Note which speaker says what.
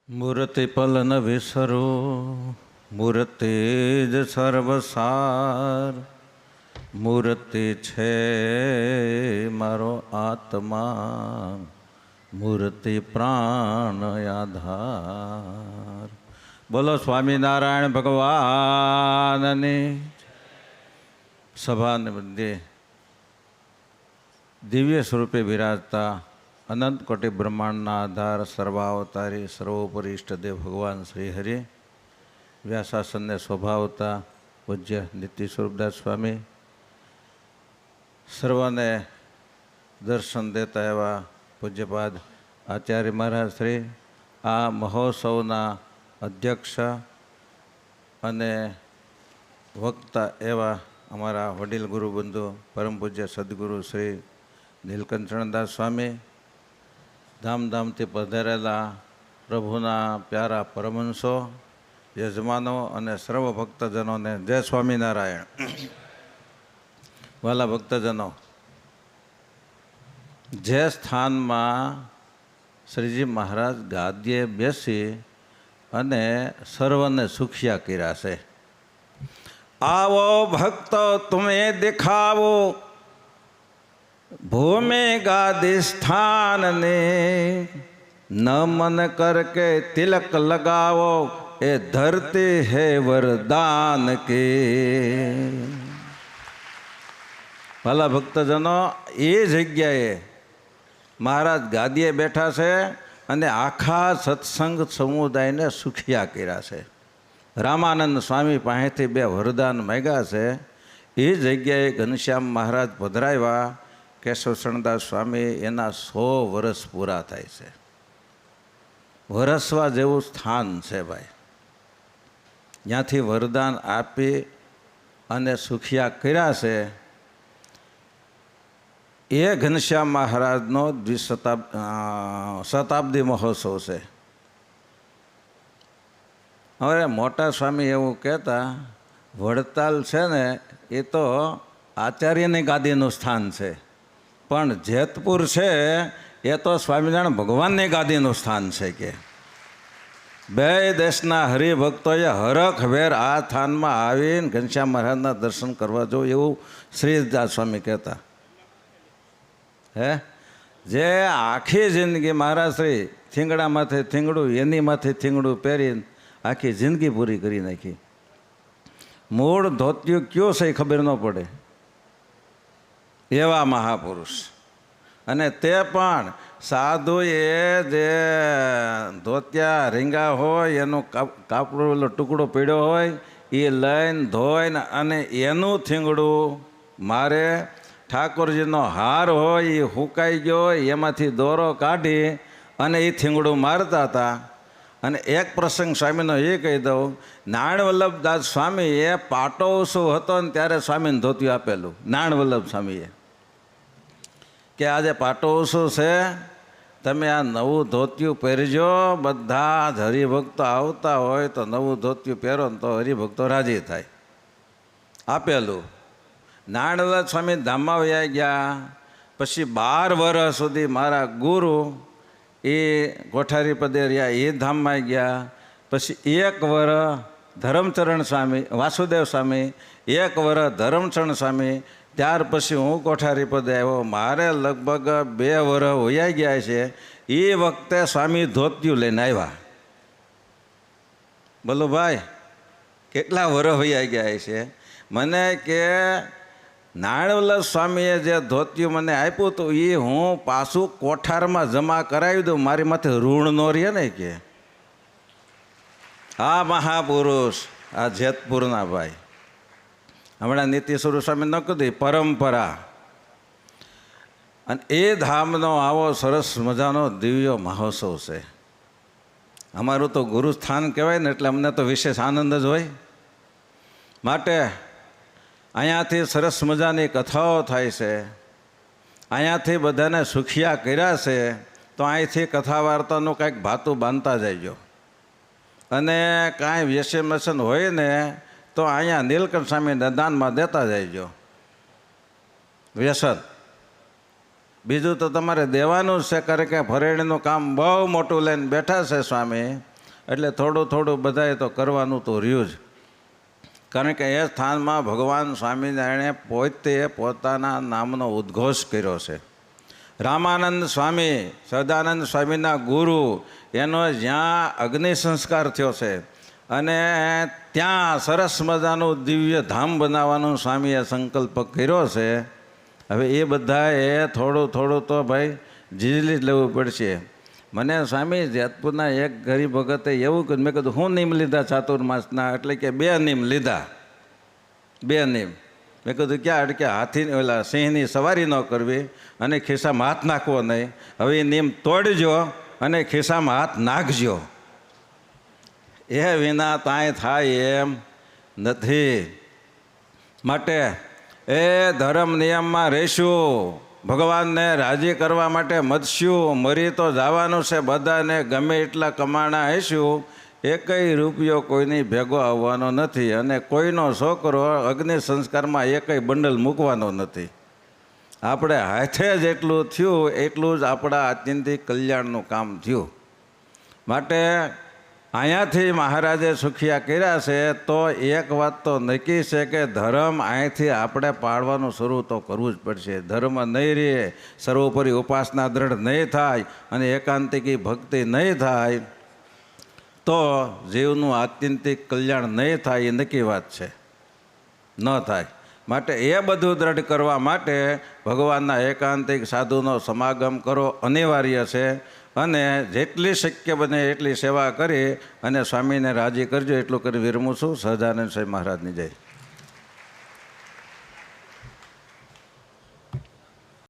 Speaker 1: મૂર્તિ પલન વિસરો મૂર્તિ જ સર્વસાર મૂર્તિ છે મારો આત્મા મૂર્તિ પ્રાણ આધાર. બોલો સ્વામિનારાયણ ભગવાનની. સભાને મધ્યે દિવ્ય સ્વરૂપે વિરાજતા અનંત કોટી બ્રહ્માંડના આધાર સર્વાવતારી સર્વોપરી ઈષ્ટદેવ ભગવાન શ્રી હરિ, વ્યાસાસનને શોભાવતા પૂજ્ય નિત્ય સ્વરૂપદાસ સ્વામી, સર્વને દર્શન દેતા એવા પૂજ્યપાદ આચાર્ય મહારાજ શ્રી, આ મહોત્સવના અધ્યક્ષ અને વક્તા એવા અમારા વડીલ ગુરુબંધુ પરમ પૂજ્ય સદગુરુ શ્રી નીલકંઠદાસ સ્વામી, ધામધામથી પધારેલા પ્રભુના પ્યારા પરમહંસો, યજમાનો અને સર્વ ભક્તજનોને જય સ્વામિનારાયણ. વાલા ભક્તજનો, જે સ્થાનમાં શ્રીજી મહારાજ ગાદીએ બેસી અને સર્વને સુખિયા કર્યા છે, આવો ભક્તો તમે દેખાવો ભૂમિ ગાદી સ્થાન ને, નમન કરકે તિલક લગાવો એ ધરતી હે વરદાન કે. ભલા ભક્તજનો, એ જગ્યાએ મહારાજ ગાદીએ બેઠા છે અને આખા સત્સંગ સમુદાયને સુખિયા કર્યા છે. રામાનંદ સ્વામી પાસેથી 2 વરદાન માંગ્યા છે. એ જગ્યાએ ઘનશ્યામ મહારાજ પધરાવ્યા. કેશવચરણદાસ સ્વામી એના 100 વર્ષ પૂરા થાય છે. વરસવા જેવું સ્થાન છે ભાઈ. ત્યાંથી વરદાન આપી અને સુખિયા કર્યા છે. એ ઘનશ્યામ મહારાજનો શતાબ્દી મહોત્સવ છે. હવે મોટા સ્વામી એવું કહેતા, વડતાલ છે ને એ તો આચાર્યની ગાદીનું સ્થાન છે, પણ જેતપુર છે એ તો સ્વામિનારાયણ ભગવાનની ગાદીનું સ્થાન છે. કે 2 દેશના હરિભક્તોએ હરખભેર આ સ્થાનમાં આવીને ઘનશ્યામ મહારાજના દર્શન કરવા જો, એવું શ્રીદાસ સ્વામી કહેતા. જે આખી જિંદગી મહારાજ શ્રી થીંગડા માથે થીંગડું, એની માથે થીંગડું પહેરીને આખી જિંદગી પૂરી કરી નાખી. મૂળ ધોતિયું કયો છે એ ખબર ન પડે એવા મહાપુરુષ. અને તે પણ સાધુએ જે ધોતિયા રીંગા હોય એનો કાપડો ટુકડો પીડ્યો હોય એ લઈને ધોઈને અને એનું થીંગડું મારે. ઠાકોરજીનો હાર હોય એ હુકાઈ ગયો હોય એમાંથી દોરો કાઢી અને એ થીંગડું મારતા હતા. અને એક પ્રસંગ સ્વામીનો એ કહી દઉં, નાણવલ્લભદાસ સ્વામીએ પાટોત્સવ હતો ને ત્યારે સ્વામીને ધોતિયું આપેલું. નાણવલ્લભ સ્વામીએ કે આજે પાટોત્સવ છે, તમે આ નવું ધોતિયું પહેરજો, બધા જ હરિભક્તો આવતા હોય તો નવું ધોતિયું પહેરો ને તો હરિભક્તો રાજી થાય. આપેલું. નાણવલ્લભ સ્વામી ધામમાં વયા ગયા. પછી 12 વર્ષ સુધી મારા ગુરુ એ કોઠારી પદે રહ્યા, એ ધામમાં ગયા. પછી 1 વર્ષ ધર્મચરણ સ્વામી, વાસુદેવ સ્વામી, 1 વર્ષ ધર્મચરણ સ્વામી, ત્યાર પછી હું કોઠારી પદે આવ્યો. મારે લગભગ 2 વર્ષ વયા ગયા છે. એ વખતે સ્વામી ધોતિયું લઈને આવ્યા. બોલો ભાઈ, કેટલા વર્ષ વયા ગયા છે. મને કે નાણવલ્લભ સ્વામીએ જે ધોતિયું મને આપ્યું હતું એ હું પાછું કોઠારમાં જમા કરાવી દઉં, મારી માથે ઋણ ન રહે ને. કે આ મહાપુરુષ, આ જેતપુરના ભાઈ, હમણાં નિત્ય સ્વરૂપ સ્વામી ન કીધું પરંપરા. અને એ ધામનો આવો સરસ મજાનો દિવ્ય મહોત્સવ છે. અમારું તો ગુરુસ્થાન કહેવાય ને એટલે અમને તો વિશેષ આનંદ જ હોય. માટે અહીંયાથી સરસ મજાની કથાઓ થાય છે. અહીંયાથી બધાને સુખિયા કર્યા છે. તો અહીંથી કથા વાર્તાનું કાંઈક ભાતું બાંધતા જઈજો. અને કાંઈ વ્યસન હોય ને તો અહીંયા નીલકંઠ સ્વામીના દાનમાં દેતા જઈજો. વ્યસન બીજું તો તમારે દેવાનું જ છે. કારણ કે ફરેણીનું કામ બહુ મોટું લઈને બેઠા છે સ્વામી. એટલે થોડું થોડું બધાએ તો કરવાનું તો રહ્યું જ. કારણ કે એ સ્થાનમાં ભગવાન સ્વામિનારાયણે પોતે પોતાના નામનો ઉદ્ઘોષ કર્યો છે. રામાનંદ સ્વામી, સદાનંદ સ્વામીના ગુરુ, એનો જ્યાં અગ્નિ સંસ્કાર થયો છે અને ત્યાં સરસ મજાનું દિવ્ય ધામ બનાવવાનો સ્વામીએ સંકલ્પ કર્યો છે. હવે એ બધાએ થોડું થોડું તો ભાઈ ઝીલી જ લેવું પડશે. મને સ્વામી જેતપુરના એક ગરીબ ભગતે એવું કહ્યું, મેં કીધું હું નિયમ લીધા ચાતુર્માસના? એટલે કે 2 નિયમ લીધા. 2 નિયમ. મેં કીધું ક્યાં? કે હાથી ઓલા સિંહની સવારી ન કરવી અને ખિસ્સામાં હાથ નાખવો નહીં. હવે એ નિયમ તોડજો અને ખિસ્સામાં હાથ નાખજો. એ વિના તાંય થાય એમ નથી. માટે એ ધર્મ નિયમમાં રહીશું, ભગવાનને રાજી કરવા માટે મરશું. મરી તો જવાનું છે બધાને, ગમે એટલા કમાણા હશું, એકય રૂપિયો કોઈની ભેગો આવવાનો નથી. અને કોઈનો છોકરો અગ્નિ સંસ્કારમાં એકય બંડલ મૂકવાનો નથી. આપણે હાથે જેટલું થયું એટલું જ આપણા આત્યંતિક કલ્યાણનું કામ થયું. માટે અહીંયાથી મહારાજે સુખિયા કર્યા છે. તો એક વાત તો નક્કી છે કે ધર્મ અહીંથી આપણે પાળવાનું શરૂ તો કરવું જ પડશે. ધર્મ નહીં રહે, સર્વોપરી ઉપાસના દ્રઢ નહીં થાય અને એકાંતિકી ભક્તિ નહીં થાય તો જીવનું આત્યંતિક કલ્યાણ નહીં થાય, એ નક્કી વાત છે, ન થાય. માટે એ બધું દ્રઢ કરવા માટે ભગવાનના એકાંતિક સાધુનો સમાગમ કરો અનિવાર્ય છે. અને જેટલી શક્ય બને એટલી સેવા કરી અને સ્વામીને રાજી કરજો. એટલું કરી વિરમું છું. સહજાનંદ સ્વામી મહારાજની જય.